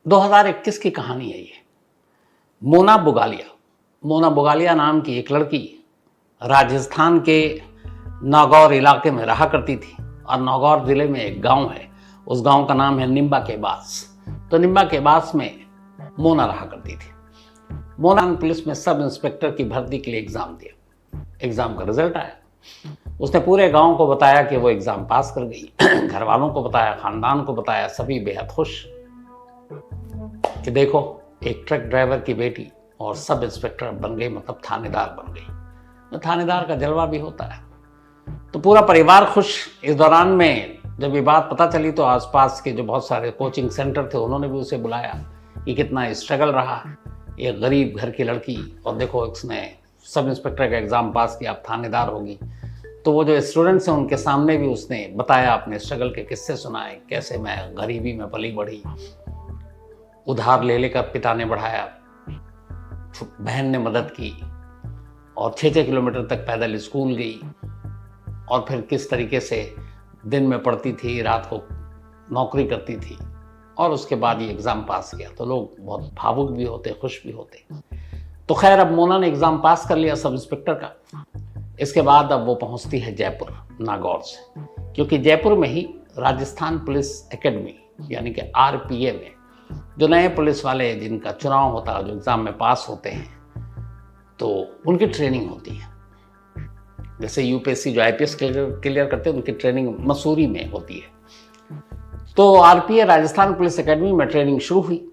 2021 की कहानी है ये। मोना बुगालिया नाम की एक लड़की राजस्थान के नागौर इलाके में रहा करती थी और नागौर जिले में एक गांव है, उस गांव का नाम है निम्बा के बास। तो निम्बा के बास में मोना रहा करती थी। मोना पुलिस में सब इंस्पेक्टर की भर्ती के लिए एग्जाम दिया। एग्जाम का रिजल्ट आया, उसने पूरे गांव को बताया कि वो एग्जाम पास कर गई। घर वालों को बताया, खानदान को बताया, सभी बेहद खुश कि देखो एक ट्रक ड्राइवर की बेटी और सब इंस्पेक्टर बन गई, मतलब थानेदार बन गई। तो थानेदार का जलवा भी होता है, तो पूरा परिवार खुश। इस दौरान में जब ये बात पता चली तो आसपास के जो बहुत सारे कोचिंग सेंटर थे उन्होंने भी उसे बुलाया कि कितना स्ट्रगल रहा, एक गरीब घर की लड़की और देखो उसने सब इंस्पेक्टर का एग्ज़ाम पास किया, अब थानेदार होगी। तो वो जो स्टूडेंट्स हैं उनके सामने भी उसने बताया, अपने स्ट्रगल के किस्से सुनाए, कैसे मैं गरीबी में पली बढ़ी, उधार ले लेकर पिता ने बढ़ाया, बहन ने मदद की और 6-6 किलोमीटर तक पैदल स्कूल गई और फिर किस तरीके से दिन में पढ़ती थी, रात को नौकरी करती थी और उसके बाद ये एग्ज़ाम पास किया। तो लोग बहुत भावुक भी होते, खुश भी होते। तो खैर अब मोना ने एग्ज़ाम पास कर लिया सब इंस्पेक्टर का। इसके बाद अब वो पहुंचती है जयपुर नागौर से, क्योंकि जयपुर में ही राजस्थान पुलिस एकेडमी यानी कि RPA में जो नए पुलिस वाले जिनका चुनाव होता है, जो एग्ज़ाम में पास होते हैं, तो उनकी ट्रेनिंग होती है। जैसे UPSC जो IPS क्लियर करते हैं उनकी ट्रेनिंग मसूरी में होती है। तो RPA राजस्थान पुलिस एकेडमी में ट्रेनिंग शुरू हुई।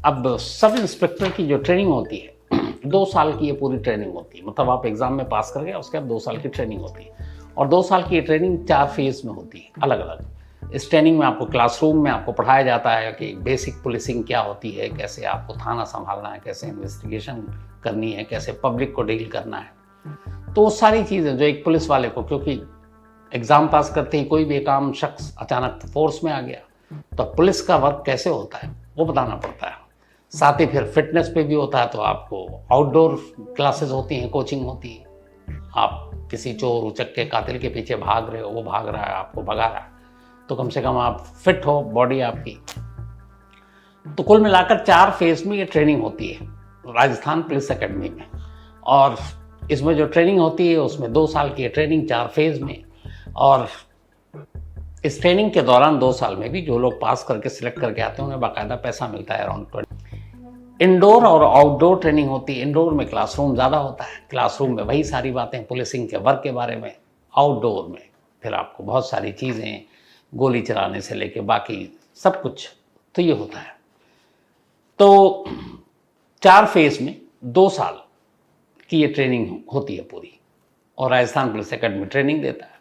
अब सब इंस्पेक्टर की जो ट्रेनिंग होती है 2 साल की ये पूरी ट्रेनिंग होती है, मतलब आप एग्ज़ाम में पास कर गए उसके बाद 2 साल की ट्रेनिंग होती है और 2 साल की ये ट्रेनिंग 4 फेज में होती है अलग अलग। इस ट्रेनिंग में आपको क्लासरूम में आपको पढ़ाया जाता है कि बेसिक पुलिसिंग क्या होती है, कैसे आपको थाना संभालना है, कैसे इन्वेस्टिगेशन करनी है, कैसे पब्लिक को डील करना है। तो वो सारी चीज़ें जो एक पुलिस वाले को, क्योंकि एग्ज़ाम पास करते ही कोई भी एक आम शख्स अचानक फोर्स में आ गया, तो पुलिस का वर्क कैसे होता है वो बताना पड़ता है। साथ ही फिर फिटनेस पे भी होता है, तो आपको आउटडोर क्लासेस होती हैं, कोचिंग होती है। आप किसी चोर उचक्के कातिल के पीछे भाग रहे हो, वो भाग रहा है, आपको भगा रहा है, तो कम से कम आप फिट हो, बॉडी आपकी। तो कुल मिलाकर 4 फेज में ये ट्रेनिंग होती है राजस्थान पुलिस एकेडमी में। और इसमें जो ट्रेनिंग होती है उसमें 2 साल की ट्रेनिंग 4 फेज में। और इस ट्रेनिंग के दौरान 2 साल में भी जो लोग पास करके सिलेक्ट करके आते हैं उन्हें बाकायदा पैसा मिलता है, अराउंड 20। इंडोर और आउटडोर ट्रेनिंग होती है। इंडोर में क्लासरूम ज़्यादा होता है, क्लासरूम में वही सारी बातें पुलिसिंग के वर्क के बारे में। आउटडोर में फिर आपको बहुत सारी चीज़ें, गोली चलाने से लेके बाकी सब कुछ, तो ये होता है। तो 4 फेज में 2 साल की ये ट्रेनिंग होती है पूरी, और राजस्थान पुलिस एकेडमी ट्रेनिंग देता है।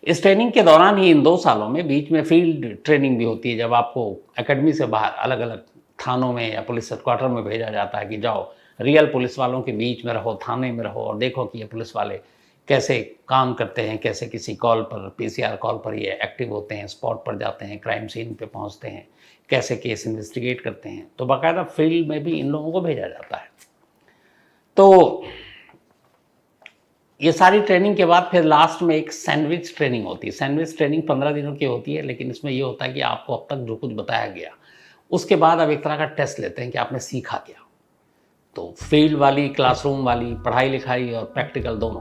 इस ट्रेनिंग के दौरान ही इन 2 सालों में बीच में फील्ड ट्रेनिंग भी होती है, जब आपको एकेडमी से बाहर अलग अलग थानों में या पुलिस हेडक्वार्टर में भेजा जाता है कि जाओ रियल पुलिस वालों के बीच में रहो, थाने में रहो और देखो कि ये पुलिस वाले कैसे काम करते हैं, कैसे किसी कॉल पर, PCR कॉल पर ये एक्टिव होते हैं, स्पॉट पर जाते हैं, क्राइम सीन पे पहुंचते हैं, कैसे केस इन्वेस्टिगेट करते हैं। तो बाकायदा फील्ड में भी इन लोगों को भेजा जाता है। तो ये सारी ट्रेनिंग के बाद फिर लास्ट में एक सैंडविच ट्रेनिंग होती है। सैंडविच ट्रेनिंग 15 दिनों की होती है, लेकिन इसमें ये होता है कि आपको अब तक जो कुछ बताया गया उसके बाद अब एक तरह का टेस्ट लेते हैं कि आपने सीखा क्या। तो फील्ड वाली, क्लासरूम वाली, पढ़ाई लिखाई और प्रैक्टिकल दोनों।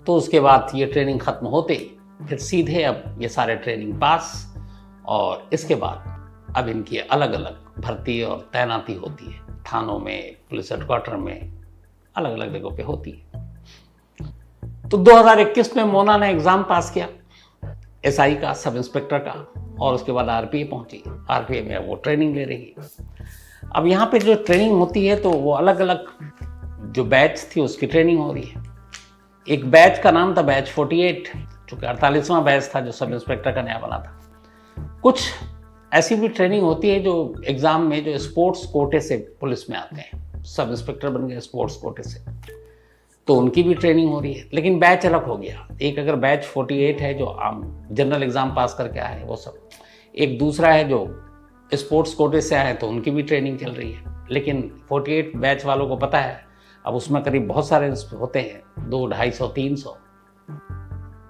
तो उसके बाद ये ट्रेनिंग ख़त्म होते ही फिर सीधे अब ये सारे ट्रेनिंग पास, और इसके बाद अब इनकी अलग अलग भर्ती और तैनाती होती है, थानों में, पुलिस हेडक्वार्टर में, अलग अलग जगहों पे होती है। तो 2021 में मोना ने एग्ज़ाम पास किया SI का, सब इंस्पेक्टर का, और उसके बाद RPA पहुंची। RPA में वो ट्रेनिंग ले रही है। अब यहाँ पे जो ट्रेनिंग होती है तो वो अलग अलग जो बैच थी उसकी ट्रेनिंग हो रही है। एक बैच का नाम था बैच 48, चूँकि 48वां बैच था जो सब इंस्पेक्टर का नया बना था। कुछ ऐसी भी ट्रेनिंग होती है जो एग्ज़ाम में जो स्पोर्ट्स कोटे से पुलिस में आते हैं, सब इंस्पेक्टर बन गए स्पोर्ट्स कोटे से, तो उनकी भी ट्रेनिंग हो रही है। लेकिन बैच अलग हो गया। एक अगर बैच 48 है जो आम जनरल एग्ज़ाम पास करके आए हैं वो सब, एक दूसरा है जो स्पोर्ट्स कोटे से आए तो उनकी भी ट्रेनिंग चल रही है। लेकिन 48 बैच वालों को पता है अब उसमें करीब बहुत सारे होते हैं, 200, 250, 300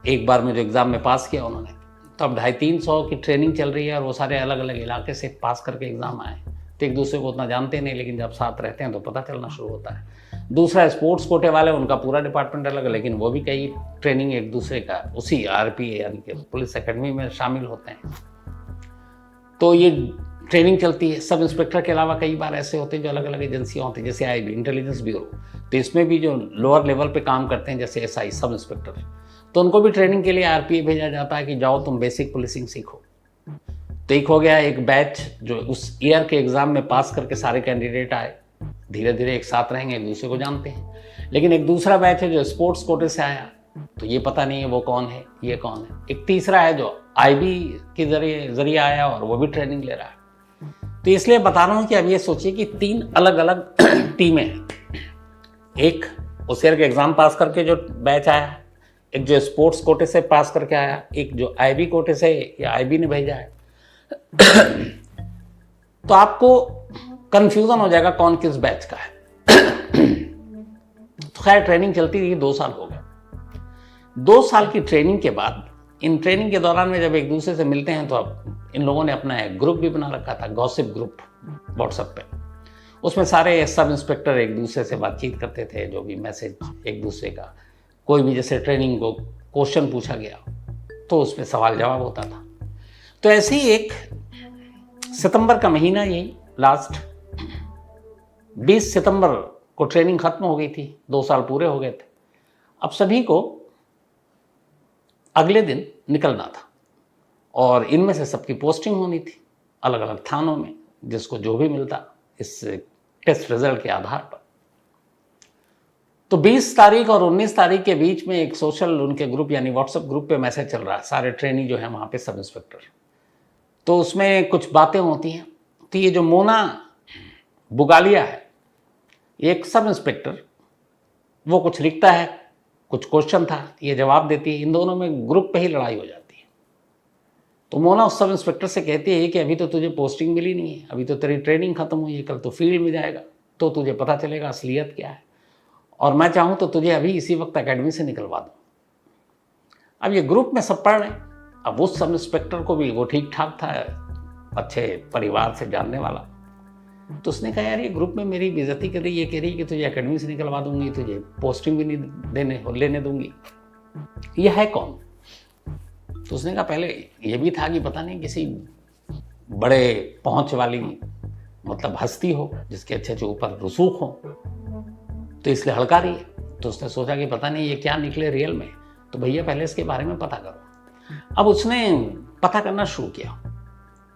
एक बार में जो एग्ज़ाम में पास किया उन्होंने, तो अब 250-300 की ट्रेनिंग चल रही है और वो सारे अलग अलग इलाके से पास करके एग्ज़ाम आए। तो एक दूसरे को उतना जानते नहीं, लेकिन जब साथ रहते हैं तो पता चलना शुरू होता है। दूसरा स्पोर्ट्स कोटे वाले, उनका पूरा डिपार्टमेंट अलग है, लेकिन वो भी कई ट्रेनिंग एक दूसरे का उसी RPA यानी कि पुलिस एकेडमी में शामिल होते हैं। तो ये ट्रेनिंग चलती है। सब इंस्पेक्टर के अलावा कई बार ऐसे होते हैं जो अलग अलग एजेंसियाँ होती हैं, जैसे IB इंटेलिजेंस ब्यूरो, तो इसमें भी जो लोअर लेवल पे काम करते हैं जैसे SI सब इंस्पेक्टर, तो उनको भी ट्रेनिंग के लिए RPA भेजा जाता है कि जाओ तुम बेसिक पुलिसिंग सीखो। तो एक हो गया एक बैच जो उस ईयर के एग्ज़ाम में पास करके सारे कैंडिडेट आए, धीरे धीरे एक साथ रहेंगे, एक दूसरे को जानते हैं। लेकिन एक दूसरा बैच है जो स्पोर्ट्स कोटे से आया, तो ये पता नहीं है वो कौन है, ये कौन है। एक तीसरा है जो IB के जरिए आया और वो भी ट्रेनिंग ले रहा है। तो इसलिए बता रहा हूँ कि अब ये सोचिए कि 3 अलग अलग टीमें हैं। एक उस ईयर के एग्ज़ाम पास करके जो बैच आया, एक जो स्पोर्ट्स कोटे से पास करके आया, एक जो IB कोटे से या IB ने भेजा है। तो आपको कंफ्यूजन हो जाएगा कौन किस बैच का है। तो खैर ट्रेनिंग चलती रही, 2 साल हो गए। 2 साल की ट्रेनिंग के बाद, इन ट्रेनिंग के दौरान में जब एक दूसरे से मिलते हैं तो अब इन लोगों ने अपना एक ग्रुप भी बना रखा था, गॉसिप ग्रुप व्हाट्सएप पे। उसमें सारे सब इंस्पेक्टर एक दूसरे से बातचीत करते थे, जो भी मैसेज एक दूसरे का, कोई भी जैसे ट्रेनिंग को क्वेश्चन पूछा गया तो उसमें सवाल जवाब होता था। तो ऐसे ही एक सितंबर का महीना, यही लास्ट 20 सितंबर को ट्रेनिंग खत्म हो गई थी, 2 साल पूरे हो गए थे। अब सभी को अगले दिन निकलना था और इनमें से सबकी पोस्टिंग होनी थी अलग अलग थानों में, जिसको जो भी मिलता इस टेस्ट रिजल्ट के आधार पर। तो 20 तारीख और 19 तारीख के बीच में एक सोशल उनके ग्रुप यानी व्हाट्सएप ग्रुप पे मैसेज चल रहा है, सारे ट्रेनी जो है वहाँ पे सब इंस्पेक्टर। तो उसमें कुछ बातें होती हैं। तो ये जो मोना बुगालिया है, एक सब इंस्पेक्टर, वो कुछ लिखता है, कुछ क्वेश्चन था, ये जवाब देती है, इन दोनों में ग्रुप पे ही लड़ाई हो जाती है। तो मोना उस सब इंस्पेक्टर से कहती है कि अभी तो तुझे पोस्टिंग मिली नहीं है, अभी तो तेरी ट्रेनिंग खत्म हुई है, कल तो फील्ड में जाएगा तो तुझे पता चलेगा असलियत क्या है, और मैं चाहूँ तो तुझे अभी इसी वक्त एकेडमी से निकलवा दूँ। अब ये ग्रुप में सब पढ़ रहे हैं। अब उस सब इंस्पेक्टर को भी, वो ठीक ठाक था, अच्छे परिवार से जानने वाला, तो उसने कहा यार ये ग्रुप में मेरी बेइज्जती कर रही है, ये कह रही है कि तुझे एकेडमी से निकलवा दूंगी, तुझे पोस्टिंग भी नहीं लेने दूंगी, ये है कौन? तो उसने कहा पहले ये भी था कि पता नहीं किसी बड़े पहुंच वाली मतलब हस्ती हो जिसके अच्छे अच्छे ऊपर रसूख हो, तो इसलिए हड़का रही है। तो उसने सोचा कि पता नहीं ये क्या निकले रियल में, तो भैया पहले इसके बारे में पता करो। अब उसने पता करना शुरू किया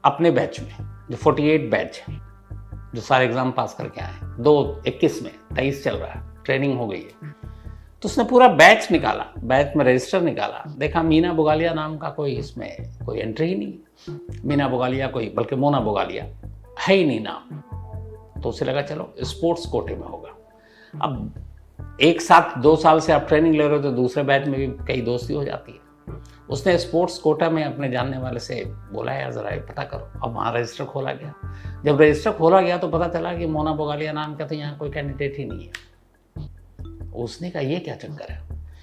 अपने बैच में, जो 48 बैच है, जो सारे एग्जाम पास करके आए, 2021 में 23 चल रहा है, ट्रेनिंग हो गई है। तो उसने पूरा बैच निकाला, बैच में रजिस्टर निकाला, देखा मीना बुगालिया नाम का कोई इसमें कोई एंट्री ही नहीं, मीना बुगालिया कोई, बल्कि मोना बुगालिया है ही नहीं नाम। तो उसे लगा चलो स्पोर्ट्स कोटे में होगा। अब एक साथ 2 साल से आप ट्रेनिंग ले रहे हो तो दूसरे बैच में भी कई दोस्ती हो जाती है। उसने स्पोर्ट्स कोटा में अपने जानने वाले से बोला यार ज़रा पता करो। अब वहाँ रजिस्टर खोला गया। जब रजिस्टर खोला गया तो पता चला कि मोना बुगालिया नाम का तो यहाँ कोई कैंडिडेट ही नहीं है। उसने कहा ये क्या चक्कर है?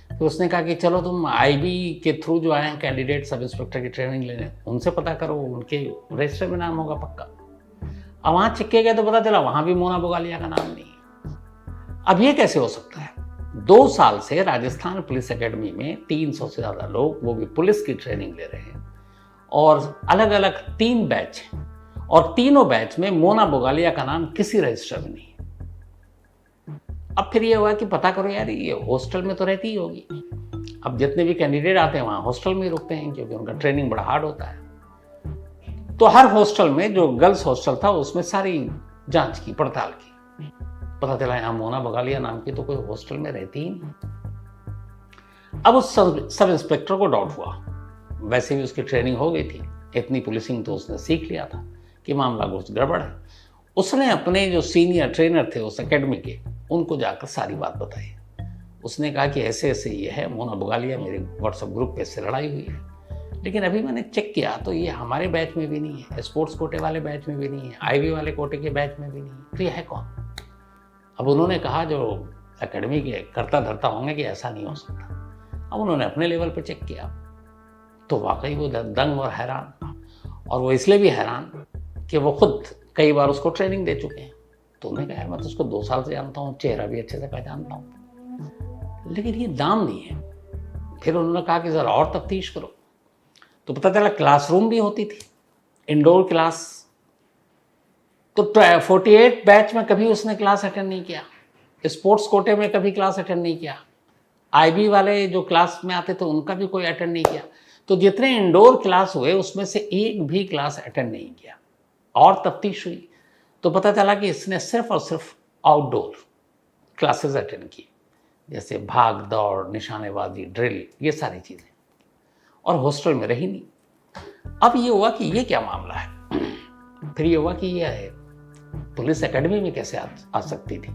फिर उसने कहा कि चलो तुम IB के थ्रू जो आए हैं कैंडिडेट सब इंस्पेक्टर की ट्रेनिंग लेने, उनसे पता करो, उनके रजिस्टर में नाम होगा पक्का। अब वहाँ चिक्के गए तो पता चला वहाँ भी मोना बुगालिया का नाम नहीं है। अब ये कैसे हो सकता है? 2 साल से राजस्थान पुलिस एकेडमी में 300 से ज़्यादा लोग, वो भी पुलिस की ट्रेनिंग ले रहे हैं, और अलग अलग 3 बैच हैं, और तीनों बैच में मोना बुगालिया का नाम किसी रजिस्टर में नहीं है। अब फिर ये हुआ कि पता करो यार ये हॉस्टल में तो रहती ही होगी। अब जितने भी कैंडिडेट आते हैं वहाँ हॉस्टल में ही रुकते हैं, क्योंकि उनका ट्रेनिंग बड़ा हार्ड होता है। तो हर हॉस्टल में, जो गर्ल्स हॉस्टल था उसमें सारी जांच की, पड़ताल की, पता चला यहाँ मोना बुगालिया नाम की तो कोई हॉस्टल में रहती ही नहीं। अब उस सब इंस्पेक्टर को डाउट हुआ, वैसे भी उसकी ट्रेनिंग हो गई थी, इतनी पुलिसिंग तो उसने सीख लिया था कि मामला कुछ गड़बड़ है। उसने अपने जो सीनियर ट्रेनर थे उस एकेडमी के, उनको जाकर सारी बात बताई। उसने कहा कि ऐसे ऐसे ये है, मोना बुगालिया मेरे व्हाट्सएप ग्रुप पे से लड़ाई हुई है, लेकिन अभी मैंने चेक किया तो ये हमारे बैच में भी नहीं है, स्पोर्ट्स कोटे वाले बैच में भी नहीं है, IB वाले कोटे के बैच में भी नहीं है, तो ये है कौन? अब उन्होंने कहा जो एकेडमी के करता धरता होंगे कि ऐसा नहीं हो सकता। अब उन्होंने अपने लेवल पे चेक किया तो वाकई वो दंग और हैरान, और वो इसलिए भी हैरान कि वो खुद कई बार उसको ट्रेनिंग दे चुके हैं। तो उन्होंने कहा मैं तो उसको 2 साल से जानता हूँ, चेहरा भी अच्छे से पहचानता हूँ, लेकिन ये दाम नहीं है। फिर उन्होंने कहा कि ज़रा और तफ्तीश करो। तो पता चला क्लासरूम भी होती थी, इंडोर क्लास। तो 48 बैच में कभी उसने क्लास अटेंड नहीं किया, स्पोर्ट्स कोटे में कभी क्लास अटेंड नहीं किया, आईबी वाले जो क्लास में आते थे उनका भी कोई अटेंड नहीं किया। तो जितने इंडोर क्लास हुए उसमें से एक भी क्लास अटेंड नहीं किया। और तफ्तीश हुई तो पता चला कि इसने सिर्फ और सिर्फ आउटडोर क्लासेस अटेंड की, जैसे भाग दौड़, निशानेबाजी, ड्रिल, ये सारी चीज़ें, और हॉस्टल में रही नहीं। अब ये हुआ कि ये क्या मामला है। फिर ये हुआ कि ये है पुलिस एकेडमी में कैसे आ सकती थी।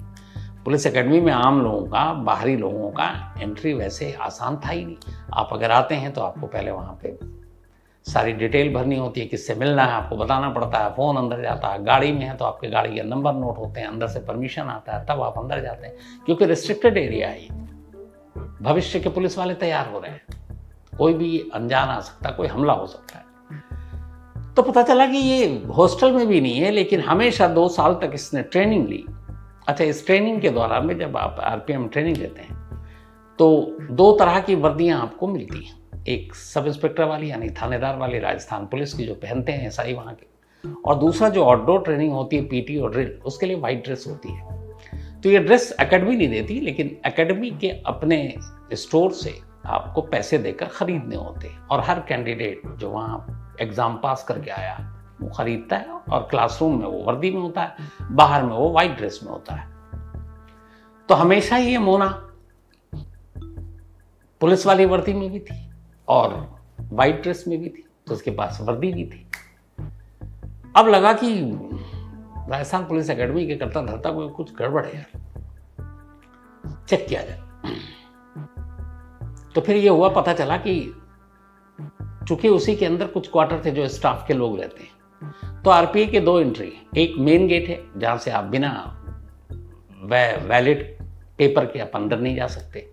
पुलिस एकेडमी में आम लोगों का, बाहरी लोगों का एंट्री वैसे आसान था ही नहीं। आप अगर आते हैं तो आपको पहले वहाँ पे सारी डिटेल भरनी होती है, किससे मिलना है आपको बताना पड़ता है, फ़ोन अंदर जाता है, गाड़ी में है तो आपके गाड़ी के नंबर नोट होते हैं, अंदर से परमिशन आता है, तब आप अंदर जाते हैं, क्योंकि रिस्ट्रिक्टेड एरिया है ये। भविष्य के पुलिस वाले तैयार हो रहे हैं, कोई भी अनजान आ सकता है, कोई हमला हो सकता है। तो पता चला कि ये हॉस्टल में भी नहीं है, लेकिन हमेशा 2 साल तक इसने ट्रेनिंग ली। अच्छा, इस ट्रेनिंग के दौरान में जब आप आरपीएम ट्रेनिंग लेते हैं तो 2 तरह की वर्दियां आपको मिलती हैं। एक सब इंस्पेक्टर वाली यानी थानेदार वाली राजस्थान पुलिस की जो पहनते हैं एसआई वहाँ के, और दूसरा जो आउटडोर ट्रेनिंग होती है पीटी और ड्रिल, उसके लिए वाइट ड्रेस होती है। तो ये ड्रेस एकेडमी नहीं देती, लेकिन एकेडमी के अपने स्टोर से आपको पैसे देकर खरीदने होते हैं, और हर कैंडिडेट जो वहाँ एग्ज़ाम पास करके आया वो खरीदता है, और क्लासरूम में वो वर्दी में होता है, बाहर में वो वाइट ड्रेस में होता है। तो हमेशा ये मोना पुलिस वाली वर्दी में भी थी और वाइट ड्रेस में भी थी, तो उसके पास वर्दी भी थी। अब लगा कि राजस्थान पुलिस एकेडमी के करता धरता कोई कुछ गड़बड़ है यार, चेक किया जाए। तो फिर ये हुआ, पता चला कि चूंकि उसी के अंदर कुछ क्वार्टर थे जो स्टाफ के लोग रहते हैं, तो आरपीए के 2 एंट्री, एक मेन गेट है जहां से आप बिना वैलिड पेपर के आप अंदर नहीं जा सकते,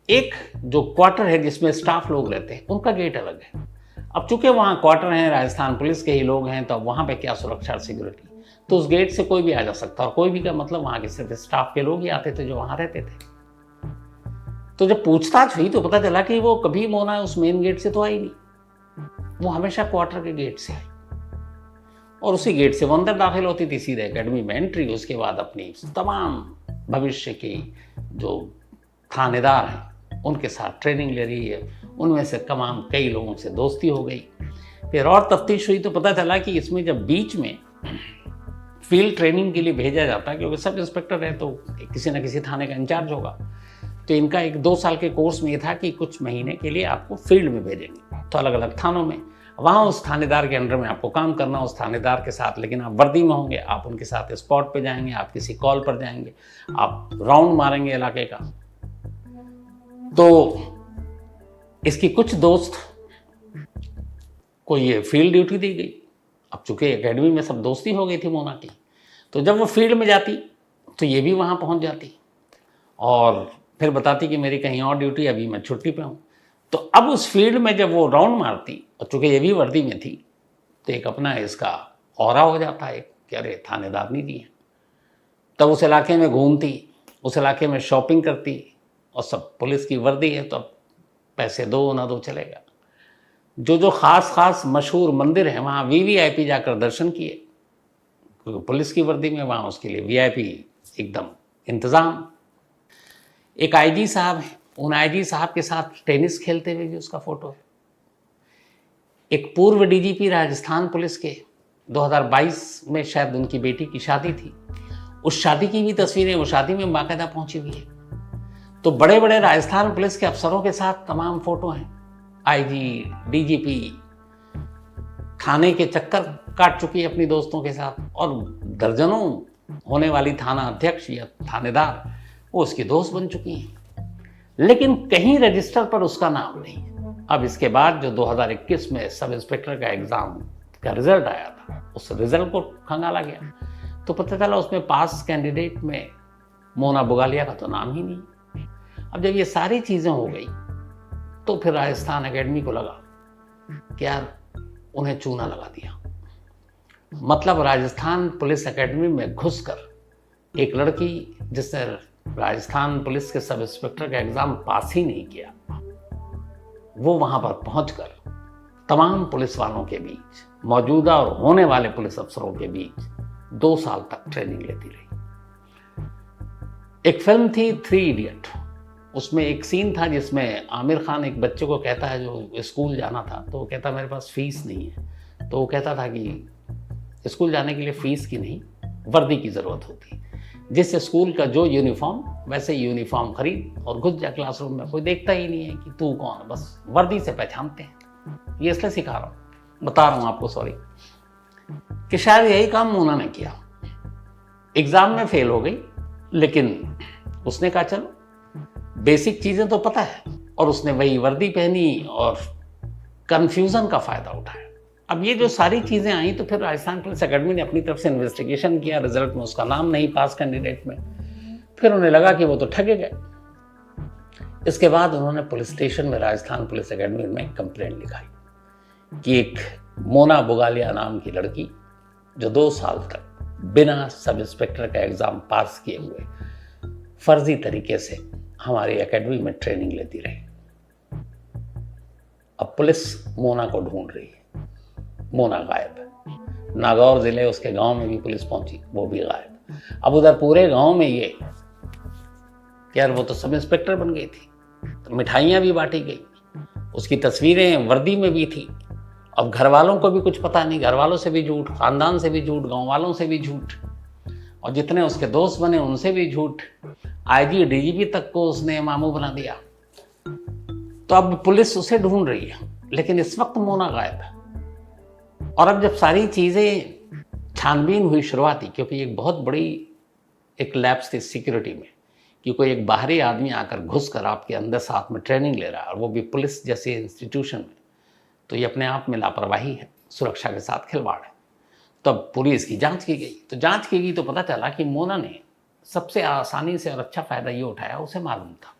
एक जो क्वार्टर है जिसमें स्टाफ लोग रहते हैं उनका गेट अलग है। अब चूंकि वहाँ क्वार्टर हैं, राजस्थान पुलिस के ही लोग हैं, तो अब वहाँ पे क्या सुरक्षा और सिक्योरिटी, तो उस गेट से कोई भी आ जा सकता, और कोई भी का मतलब वहाँ के सिर्फ स्टाफ के लोग ही आते थे जो वहाँ रहते थे। तो जब पूछताछ हुई तो पता चला कि वो कभी मोना उस मेन गेट से तो आई नहीं, वो हमेशा क्वार्टर के गेट से आई, और उसी गेट से वो अंदर दाखिल होती थी, सीधे एकेडमी में एंट्री। उसके बाद अपनी तमाम भविष्य की जो थानेदार हैं उनके साथ ट्रेनिंग ले रही है, उनमें से तमाम कई लोगों से दोस्ती हो गई। फिर और तफ्तीश हुई तो पता चला कि इसमें जब बीच में फील्ड ट्रेनिंग के लिए भेजा जाता है, क्योंकि सब इंस्पेक्टर है तो किसी न किसी थाने का इंचार्ज होगा, तो इनका एक 2 साल के कोर्स में ये था कि कुछ महीने के लिए आपको फील्ड में भेजेंगे, तो अलग अलग थानों में, वहाँ उस थानेदार के अंडर में आपको काम करना, उस थानेदार के साथ, लेकिन आप वर्दी में होंगे, आप उनके साथ स्पॉट पे जाएंगे, आप किसी कॉल पर जाएंगे, आप राउंड मारेंगे इलाके का। तो इसकी कुछ दोस्त को ये फील्ड ड्यूटी दी गई। अब चूंकि एकेडमी में सब दोस्ती हो गई थी मोना की, तो जब वो फील्ड में जाती तो ये भी वहाँ पहुँच जाती और फिर बताती कि मेरी कहीं और ड्यूटी, अभी मैं छुट्टी पे हूँ। तो अब उस फील्ड में जब वो राउंड मारती, और चूंकि ये भी वर्दी में थी, तो एक अपना इसका ऑरा हो जाता है कि अरे थानेदार नहीं दिए। तब उस इलाके में घूमती, उस इलाके में शॉपिंग करती, और सब पुलिस की वर्दी है तो अब पैसे दो ना दो चलेगा। जो खास मशहूर मंदिर है वहाँ वीवीआईपी जाकर दर्शन किए, क्योंकि पुलिस की वर्दी में वहाँ उसके लिए वीआईपी एकदम इंतज़ाम। एक आईजी साहब हैं, उन आईजी साहब के साथ टेनिस खेलते हुए भी उसका फोटो है। एक पूर्व डीजीपी राजस्थान पुलिस के 2022 में शायद उनकी बेटी की शादी थी, उस शादी की भी तस्वीरें वो शादी में बाकायदा पहुंची हुई है। तो बड़े बड़े राजस्थान पुलिस के अफसरों के साथ तमाम फोटो हैं, आईजी, डीजीपी, थाने के चक्कर काट चुकी है अपनी दोस्तों के साथ, और दर्जनों होने वाली थाना अध्यक्ष या थानेदार वो उसकी दोस्त बन चुकी हैं, लेकिन कहीं रजिस्टर पर उसका नाम नहीं है। अब इसके बाद जो 2021 में सब इंस्पेक्टर का एग्जाम का रिजल्ट आया था, उस रिजल्ट को खंगाला गया तो पता चला उसमें पास कैंडिडेट में मोना बुगालिया का तो नाम ही नहीं। अब जब ये सारी चीज़ें हो गई तो फिर राजस्थान एकेडमी को लगा कि यार उन्हें चूना लगा दिया। मतलब राजस्थान पुलिस एकेडमी में घुसकर एक लड़की जिसने राजस्थान पुलिस के सब इंस्पेक्टर का एग्जाम पास ही नहीं किया, वो वहां पर पहुंचकर तमाम पुलिस वालों के बीच, मौजूदा और होने वाले पुलिस अफसरों के बीच 2 साल तक ट्रेनिंग लेती रही। एक फिल्म थी 3 इडियट, उसमें एक सीन था जिसमें आमिर खान एक बच्चे को कहता है जो स्कूल जाना था, तो वो कहता मेरे पास फीस नहीं है। तो वो कहता था कि स्कूल जाने के लिए फीस की नहीं, वर्दी की ज़रूरत होती, जिस स्कूल का जो यूनिफॉर्म वैसे यूनिफॉर्म खरीद और घुस जा क्लासरूम में, कोई देखता ही नहीं है कि तू कौन, बस वर्दी से पहचानते हैं। ये इसलिए सिखा रहा हूँ, बता रहा हूँ आपको, सॉरी, कि शायद यही काम मोना ने किया। एग्जाम में फेल हो गई, लेकिन उसने कहा चलो बेसिक चीजें तो पता है, और उसने वही वर्दी पहनी और कंफ्यूजन का फायदा उठाया। अब ये जो सारी चीजें आई तो फिर राजस्थान पुलिस अकेडमी ने अपनी तरफ से इन्वेस्टिगेशन किया, रिजल्ट में उसका नाम नहीं पास कैंडिडेट में, फिर उन्हें लगा कि वो तो ठगे गए। इसके बाद उन्होंने पुलिस स्टेशन में राजस्थान पुलिस अकेडमी में कंप्लेंट लिखाई कि एक मोना बुगालिया नाम की लड़की जो 2 साल तक बिना सब इंस्पेक्टर का एग्जाम पास किए हुए फर्जी तरीके से हमारी एकेडमी में ट्रेनिंग लेती रही। अब पुलिस मोना को ढूंढ रही है, मोना गायब है। नागौर जिले उसके गांव में भी पुलिस पहुंची, वो भी गायब। अब उधर पूरे गांव में ये यार वो तो सब इंस्पेक्टर बन गई थी, तो मिठाइयाँ भी बांटी गई, उसकी तस्वीरें वर्दी में भी थी। अब घर वालों को भी कुछ पता नहीं, घर वालों से भी झूठ, खानदान से भी झूठ, गांव वालों से भी झूठ, और जितने उसके दोस्त बने उनसे भी झूठ। आईजी डीजीपी तक को उसने मामू बना दिया। तो अब पुलिस उसे ढूंढ रही है, लेकिन इस वक्त मोना गायब है। और अब जब सारी चीज़ें छानबीन हुई शुरुआती, क्योंकि एक बहुत बड़ी एक लैप्स थी सिक्योरिटी में कि कोई एक बाहरी आदमी आकर घुसकर आपके अंदर साथ में ट्रेनिंग ले रहा है, और वो भी पुलिस जैसे इंस्टीट्यूशन में, तो ये अपने आप में लापरवाही है, सुरक्षा के साथ खिलवाड़ है। तब पुलिस की जांच की गई, तो जांच की गई तो पता चला कि मोना ने सबसे आसानी से और अच्छा फ़ायदा ये उठाया, उसे मालूम था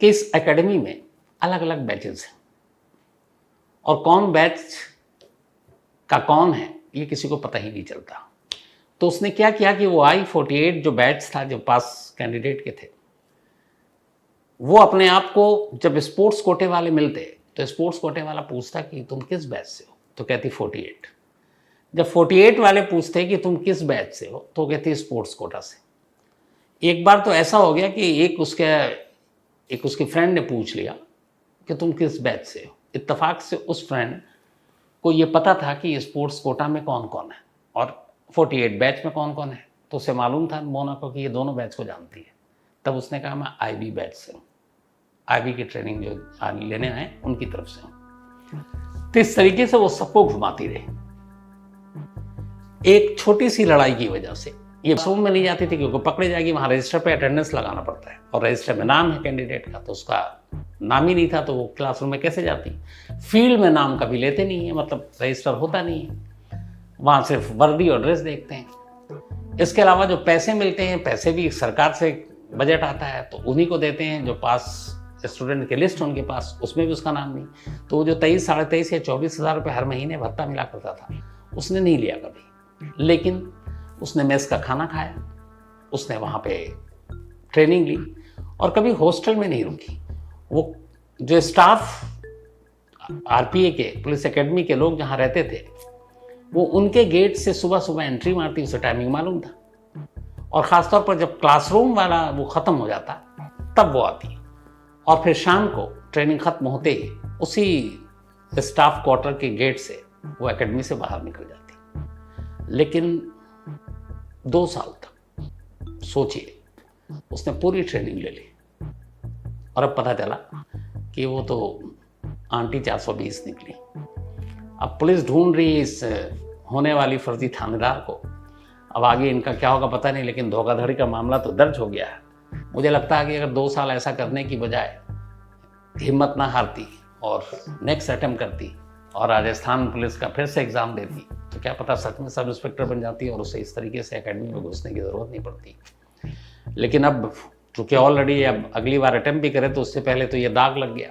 कि इस एकेडमी में अलग अलग बैचेस हैं और कौन बैच का कौन है ये किसी को पता ही नहीं चलता। तो उसने क्या किया कि वो I-48 जो बैच था, जो पास कैंडिडेट के थे, वो अपने आप को जब स्पोर्ट्स कोटे वाले मिलते तो स्पोर्ट्स कोटे वाला पूछता कि तुम किस बैच से हो, तो कहती 48। जब 48 वाले पूछते कि तुम किस बैच से हो, तो कहती स्पोर्ट्स कोटा से। एक बार तो ऐसा हो गया कि एक उसकी फ्रेंड ने पूछ लिया कि तुम किस बैच से हो। इत्तेफाक से उस फ्रेंड को ये पता था कि स्पोर्ट्स कोटा में कौन कौन है और 48 बैच में कौन कौन है, तो उसे मालूम था मोना को कि ये दोनों बैच को जानती है। तब उसने कहा मैं IB बैच से हूँ, IB की ट्रेनिंग जो लेने आए उनकी तरफ से हूँ। तो इस तरीके से वो सबको घुमाती रही। एक छोटी सी लड़ाई की वजह से ये क्लासरूम में नहीं जाती थी, क्योंकि पकड़े जाएगी, वहाँ रजिस्टर पे अटेंडेंस लगाना पड़ता है और रजिस्टर में नाम है कैंडिडेट का, तो उसका नाम ही नहीं था, तो वो क्लासरूम में कैसे जाती। फील्ड में नाम कभी लेते नहीं है, मतलब रजिस्टर होता नहीं है, वहाँ सिर्फ वर्दी और ड्रेस देखते हैं। इसके अलावा जो पैसे मिलते हैं, पैसे भी सरकार से बजट आता है तो उन्हीं को देते हैं, जो पास स्टूडेंट की लिस्ट उनके पास, उसमें भी उसका नाम नहीं। तो वो जो 23, 23.5 या 24,000 रुपये हर महीने भत्ता मिला करता था, उसने नहीं लिया कभी, लेकिन उसने मेस का खाना खाया, उसने वहाँ पे ट्रेनिंग ली और कभी हॉस्टल में नहीं रुकी। वो जो स्टाफ RPA के पुलिस एकेडमी के लोग जहाँ रहते थे, वो उनके गेट से सुबह सुबह एंट्री मारती, उसे टाइमिंग मालूम था, और ख़ासतौर पर जब क्लासरूम वाला वो ख़त्म हो जाता तब वो आती, और फिर शाम को ट्रेनिंग ख़त्म होते ही उसी स्टाफ क्वार्टर के गेट से वो एकेडमी से बाहर निकल जाती। लेकिन 2 साल तक सोचिए, उसने पूरी ट्रेनिंग ले ली और अब पता चला कि वो तो आंटी 420 निकली। अब पुलिस ढूंढ रही है इस होने वाली फर्जी थानेदार को। अब आगे इनका क्या होगा पता नहीं, लेकिन धोखाधड़ी का मामला तो दर्ज हो गया है। मुझे लगता है कि अगर 2 साल ऐसा करने की बजाय हिम्मत ना हारती और नेक्स्ट अटेम्प्ट करती और राजस्थान पुलिस का फिर से एग्ज़ाम देती, तो क्या पता सच में सब इंस्पेक्टर बन जाती और उसे इस तरीके से एकेडमी में घुसने की ज़रूरत नहीं पड़ती। लेकिन अब चूँकि ऑलरेडी अब अगली बार अटेम्प्ट भी करे तो उससे पहले तो ये दाग लग गया,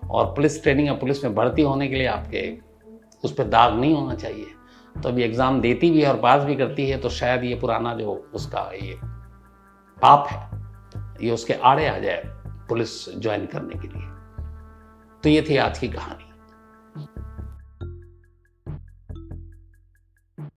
और पुलिस ट्रेनिंग या पुलिस में भर्ती होने के लिए आपके उस पर दाग नहीं होना चाहिए। तो अभी एग्ज़ाम देती भी है और पास भी करती है, तो शायद ये पुराना जो उसका ये पाप है ये उसके आड़े आ जाए पुलिस ज्वाइन करने के लिए। तो ये थी आज की कहानी।